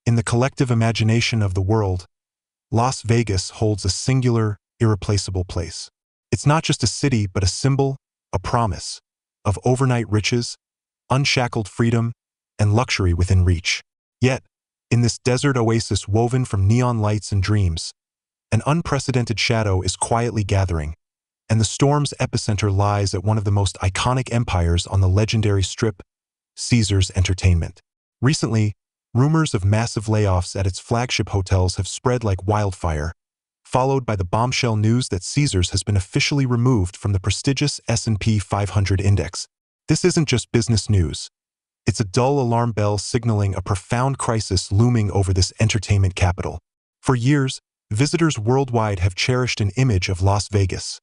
In the collective imagination of the world, Las Vegas holds a singular, irreplaceable place. It's not just a city, but a symbol, a promise, of overnight riches, unshackled freedom, and luxury within reach. Yet, in this desert oasis woven from neon lights and dreams, an unprecedented shadow is quietly gathering, and the storm's epicenter lies at one of the most iconic empires on the legendary strip, Caesars Entertainment. Recently, rumors of massive layoffs at its flagship hotels have spread like wildfire, followed by the bombshell news that Caesars has been officially removed from the prestigious S&P 500 index. This isn't just business news. It's a dull alarm bell signaling a profound crisis looming over this entertainment capital. For years, visitors worldwide have cherished an image of Las Vegas,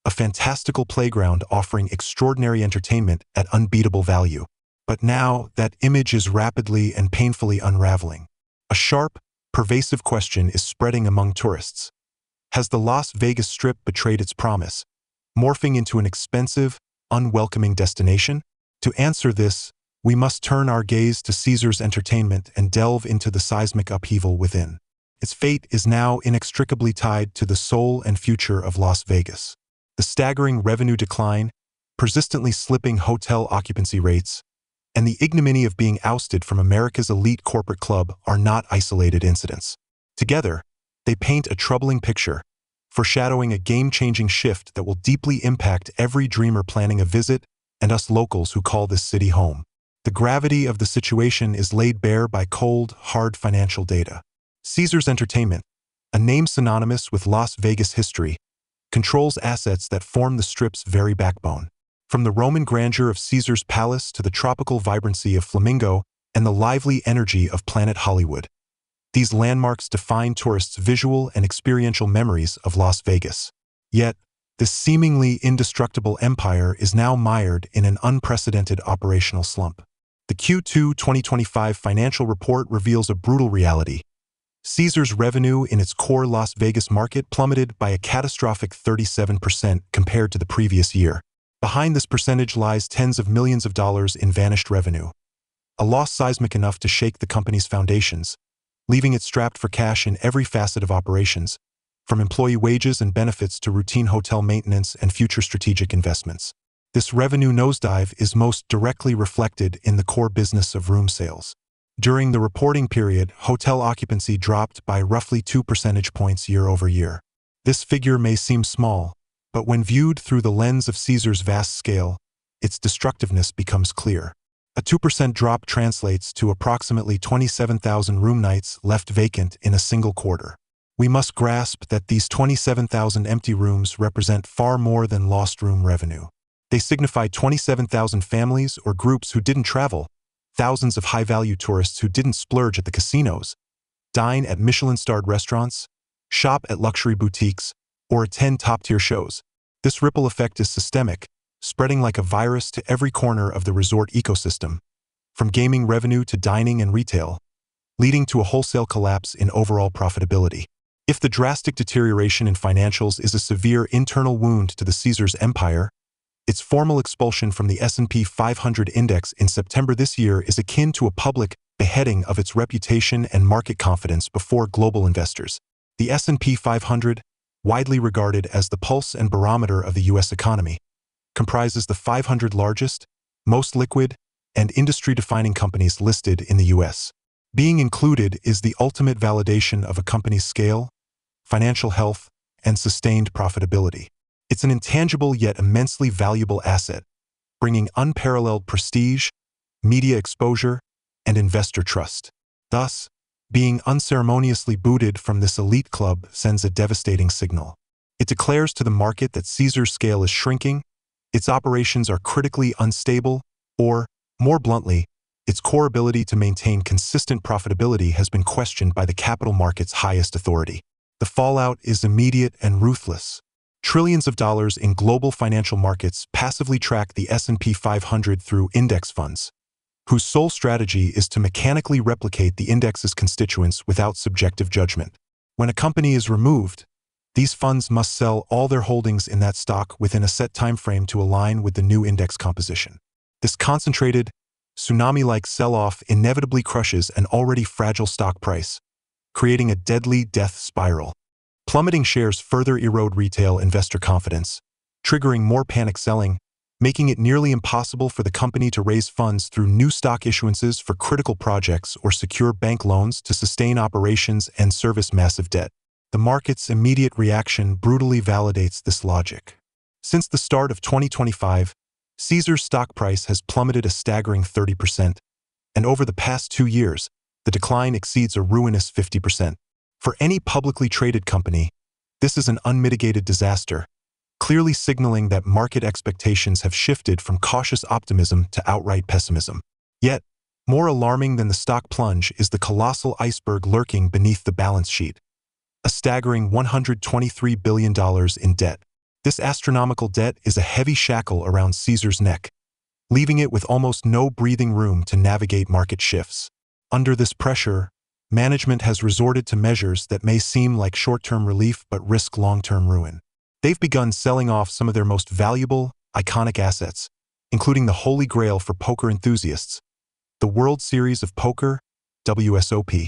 a fantastical playground offering extraordinary entertainment at unbeatable value. But now, that image is rapidly and painfully unraveling. A sharp, pervasive question is spreading among tourists. Has the Las Vegas Strip betrayed its promise, morphing into an expensive, unwelcoming destination? To answer this, we must turn our gaze to Caesars Entertainment and delve into the seismic upheaval within. Its fate is now inextricably tied to the soul and future of Las Vegas. The staggering revenue decline, persistently slipping hotel occupancy rates, and the ignominy of being ousted from America's elite corporate club are not isolated incidents. Together, they paint a troubling picture, foreshadowing a game-changing shift that will deeply impact every dreamer planning a visit and us locals who call this city home. The gravity of the situation is laid bare by cold, hard financial data. Caesars Entertainment, a name synonymous with Las Vegas history, controls assets that form the Strip's very backbone. From the Roman grandeur of Caesar's Palace to the tropical vibrancy of Flamingo and the lively energy of Planet Hollywood, these landmarks define tourists' visual and experiential memories of Las Vegas. Yet, this seemingly indestructible empire is now mired in an unprecedented operational slump. The Q2 2025 financial report reveals a brutal reality. Caesars' revenue in its core Las Vegas market plummeted by a catastrophic 37% compared to the previous year. Behind this percentage lies tens of millions of dollars in vanished revenue, a loss seismic enough to shake the company's foundations, leaving it strapped for cash in every facet of operations, from employee wages and benefits to routine hotel maintenance and future strategic investments. This revenue nosedive is most directly reflected in the core business of room sales. During the reporting period, hotel occupancy dropped by roughly 2 percentage points year over year. This figure may seem small, but when viewed through the lens of Caesar's vast scale, its destructiveness becomes clear. A 2% drop translates to approximately 27,000 room nights left vacant in a single quarter. We must grasp that these 27,000 empty rooms represent far more than lost room revenue. They signify 27,000 families or groups who didn't travel, thousands of high-value tourists who didn't splurge at the casinos, dine at Michelin-starred restaurants, shop at luxury boutiques, or attend top-tier shows. This ripple effect is systemic, spreading like a virus to every corner of the resort ecosystem, from gaming revenue to dining and retail, leading to a wholesale collapse in overall profitability. If the drastic deterioration in financials is a severe internal wound to the Caesars empire, its formal expulsion from the S&P 500 index in September this year is akin to a public beheading of its reputation and market confidence before global investors. The S&P 500, widely regarded as the pulse and barometer of the U.S. economy, comprises the 500 largest, most liquid, and industry-defining companies listed in the U.S. Being included is the ultimate validation of a company's scale, financial health, and sustained profitability. It's an intangible yet immensely valuable asset, bringing unparalleled prestige, media exposure, and investor trust. Thus, being unceremoniously booted from this elite club sends a devastating signal. It declares to the market that Caesar's scale is shrinking, its operations are critically unstable, or, more bluntly, its core ability to maintain consistent profitability has been questioned by the capital market's highest authority. The fallout is immediate and ruthless. Trillions of dollars in global financial markets passively track the S&P 500 through index funds, whose sole strategy is to mechanically replicate the index's constituents without subjective judgment. When a company is removed, these funds must sell all their holdings in that stock within a set time frame to align with the new index composition. This concentrated, Tsunami-like sell-off inevitably crushes an already fragile stock price, creating a deadly death spiral. Plummeting shares further erode retail investor confidence, triggering more panic selling, making it nearly impossible for the company to raise funds through new stock issuances for critical projects or secure bank loans to sustain operations and service massive debt. The market's immediate reaction brutally validates this logic. Since the start of 2025, Caesar's stock price has plummeted a staggering 30%, and over the past 2 years, the decline exceeds a ruinous 50%. For any publicly traded company, this is an unmitigated disaster, clearly signaling that market expectations have shifted from cautious optimism to outright pessimism. Yet, more alarming than the stock plunge is the colossal iceberg lurking beneath the balance sheet. A staggering $123 billion in debt. This astronomical debt is a heavy shackle around Caesar's neck, leaving it with almost no breathing room to navigate market shifts. Under this pressure, management has resorted to measures that may seem like short-term relief but risk long-term ruin. They've begun selling off some of their most valuable, iconic assets, including the holy grail for poker enthusiasts, the World Series of Poker, WSOP,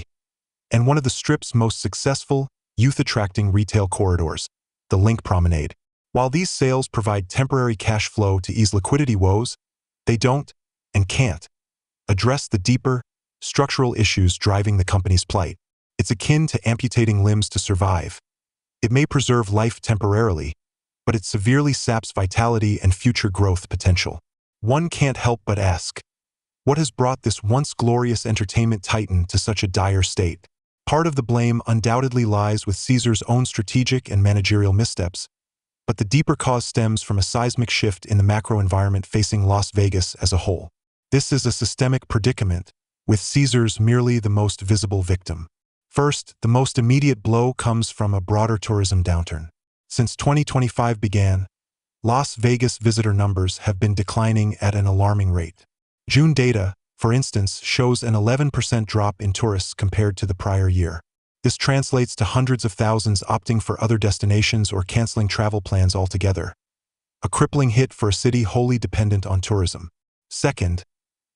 and one of the Strip's most successful, youth-attracting retail corridors, the Link Promenade. While these sales provide temporary cash flow to ease liquidity woes, they don't, and can't, address the deeper, structural issues driving the company's plight. It's akin to amputating limbs to survive. It may preserve life temporarily, but it severely saps vitality and future growth potential. One can't help but ask, what has brought this once glorious entertainment titan to such a dire state? Part of the blame undoubtedly lies with Caesar's own strategic and managerial missteps, but the deeper cause stems from a seismic shift in the macro environment facing Las Vegas as a whole. This is a systemic predicament, with Caesar's merely the most visible victim. First, the most immediate blow comes from a broader tourism downturn. Since 2025 began, Las Vegas visitor numbers have been declining at an alarming rate. June data, for instance, shows an 11% drop in tourists compared to the prior year. This translates to hundreds of thousands opting for other destinations or canceling travel plans altogether. A crippling hit for a city wholly dependent on tourism. Second,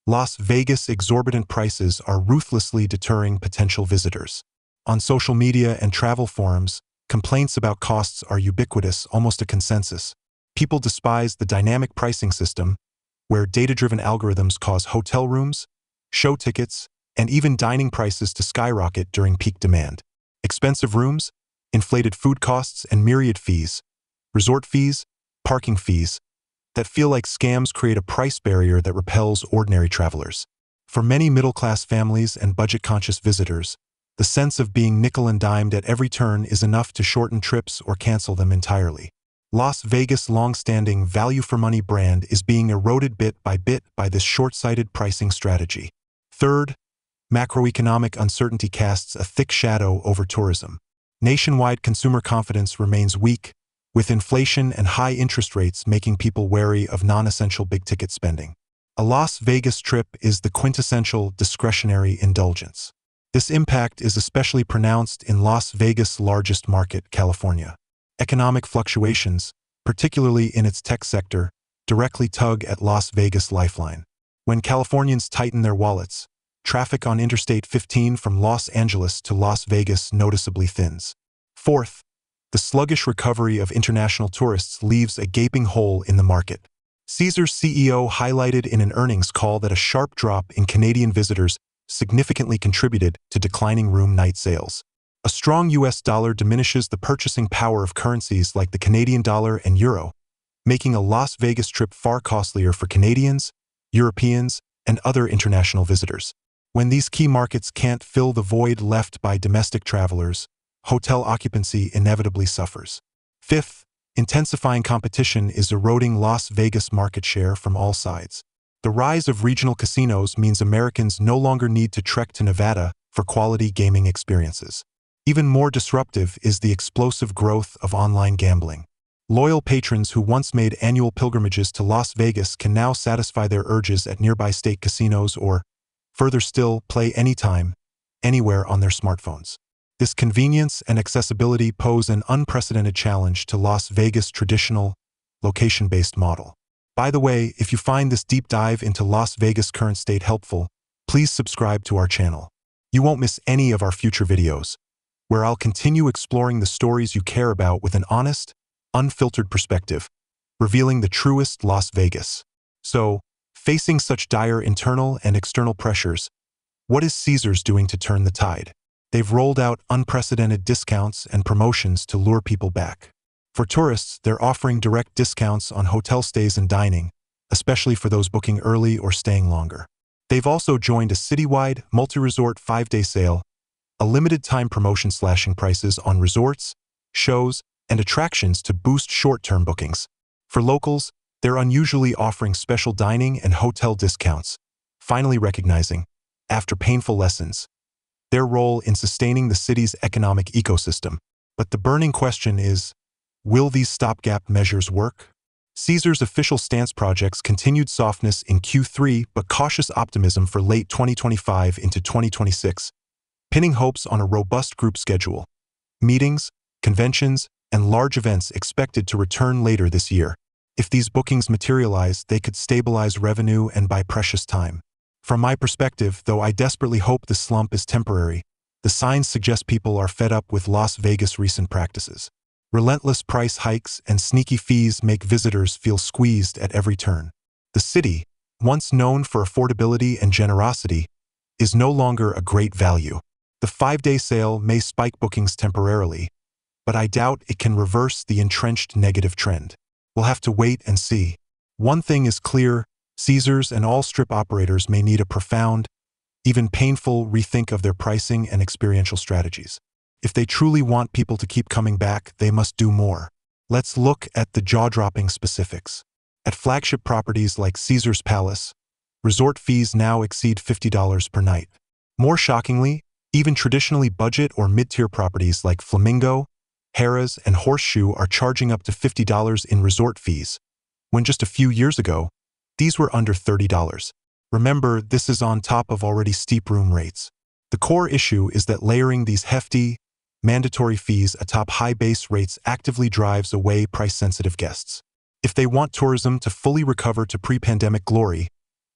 Las Vegas' exorbitant prices are ruthlessly deterring potential visitors. On social media and travel forums, complaints about costs are ubiquitous, almost a consensus. People despise the dynamic pricing system, where data-driven algorithms cause hotel rooms, show tickets, and even dining prices to skyrocket during peak demand. Expensive rooms, inflated food costs, and myriad fees, resort fees, parking fees, that feel like scams create a price barrier that repels ordinary travelers. For many middle-class families and budget-conscious visitors, the sense of being nickel and dimed at every turn is enough to shorten trips or cancel them entirely. Las Vegas' long-standing value-for-money brand is being eroded bit by this short-sighted pricing strategy. Third, macroeconomic uncertainty casts a thick shadow over tourism. Nationwide consumer confidence remains weak, with inflation and high interest rates making people wary of non-essential big-ticket spending. A Las Vegas trip is the quintessential discretionary indulgence. This impact is especially pronounced in Las Vegas' largest market, California. Economic fluctuations, particularly in its tech sector, directly tug at Las Vegas' lifeline. When Californians tighten their wallets, traffic on Interstate 15 from Los Angeles to Las Vegas noticeably thins. Fourth, the sluggish recovery of international tourists leaves a gaping hole in the market. Caesar's CEO highlighted in an earnings call that a sharp drop in Canadian visitors significantly contributed to declining room night sales. A strong US dollar diminishes the purchasing power of currencies like the Canadian dollar and euro, making a Las Vegas trip far costlier for Canadians, Europeans, and other international visitors. When these key markets can't fill the void left by domestic travelers, hotel occupancy inevitably suffers. Fifth, intensifying competition is eroding Las Vegas market share from all sides. The rise of regional casinos means Americans no longer need to trek to Nevada for quality gaming experiences. Even more disruptive is the explosive growth of online gambling. Loyal patrons who once made annual pilgrimages to Las Vegas can now satisfy their urges at nearby state casinos or, further still, play anytime, anywhere on their smartphones. This convenience and accessibility pose an unprecedented challenge to Las Vegas' traditional, location-based model. By the way, if you find this deep dive into Las Vegas' current state helpful, please subscribe to our channel. You won't miss any of our future videos, where I'll continue exploring the stories you care about with an honest, unfiltered perspective, revealing the truest Las Vegas. So, facing such dire internal and external pressures, what is Caesars doing to turn the tide? They've rolled out unprecedented discounts and promotions to lure people back. For tourists, they're offering direct discounts on hotel stays and dining, especially for those booking early or staying longer. They've also joined a citywide, multi-resort 5-day sale, a limited-time promotion slashing prices on resorts, shows, and attractions to boost short-term bookings. For locals, they're unusually offering special dining and hotel discounts, finally recognizing, after painful lessons, their role in sustaining the city's economic ecosystem. But the burning question is, will these stopgap measures work? Caesars' official stance projects continued softness in Q3 but cautious optimism for late 2025 into 2026, pinning hopes on a robust group schedule. Meetings, conventions, and large events expected to return later this year. If these bookings materialize, they could stabilize revenue and buy precious time. From my perspective, though I desperately hope this slump is temporary, the signs suggest people are fed up with Las Vegas' recent practices. Relentless price hikes and sneaky fees make visitors feel squeezed at every turn. The city, once known for affordability and generosity, is no longer a great value. The 5-day sale may spike bookings temporarily, but I doubt it can reverse the entrenched negative trend. We'll have to wait and see. One thing is clear, Caesars and all strip operators may need a profound, even painful rethink of their pricing and experiential strategies. If they truly want people to keep coming back, they must do more. Let's look at the jaw-dropping specifics. At flagship properties like Caesars Palace, resort fees now exceed $50 per night. More shockingly, even traditionally budget or mid-tier properties like Flamingo, Harrah's, and Horseshoe are charging up to $50 in resort fees, when just a few years ago, these were under $30. Remember, this is on top of already steep room rates. The core issue is that layering these hefty, mandatory fees atop high base rates actively drives away price-sensitive guests. If they want tourism to fully recover to pre-pandemic glory,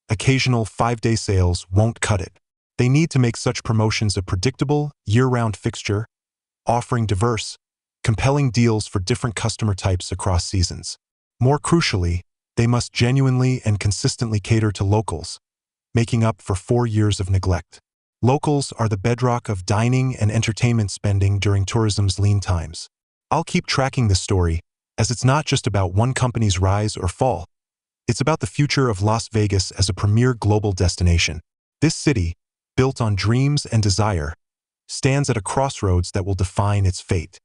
occasional 5-day sales won't cut it. They need to make such promotions a predictable, year-round fixture, offering diverse, compelling deals for different customer types across seasons. More crucially, they must genuinely and consistently cater to locals, making up for 4 years of neglect. Locals are the bedrock of dining and entertainment spending during tourism's lean times. I'll keep tracking this story, as it's not just about one company's rise or fall. It's about the future of Las Vegas as a premier global destination. This city, built on dreams and desire, stands at a crossroads that will define its fate.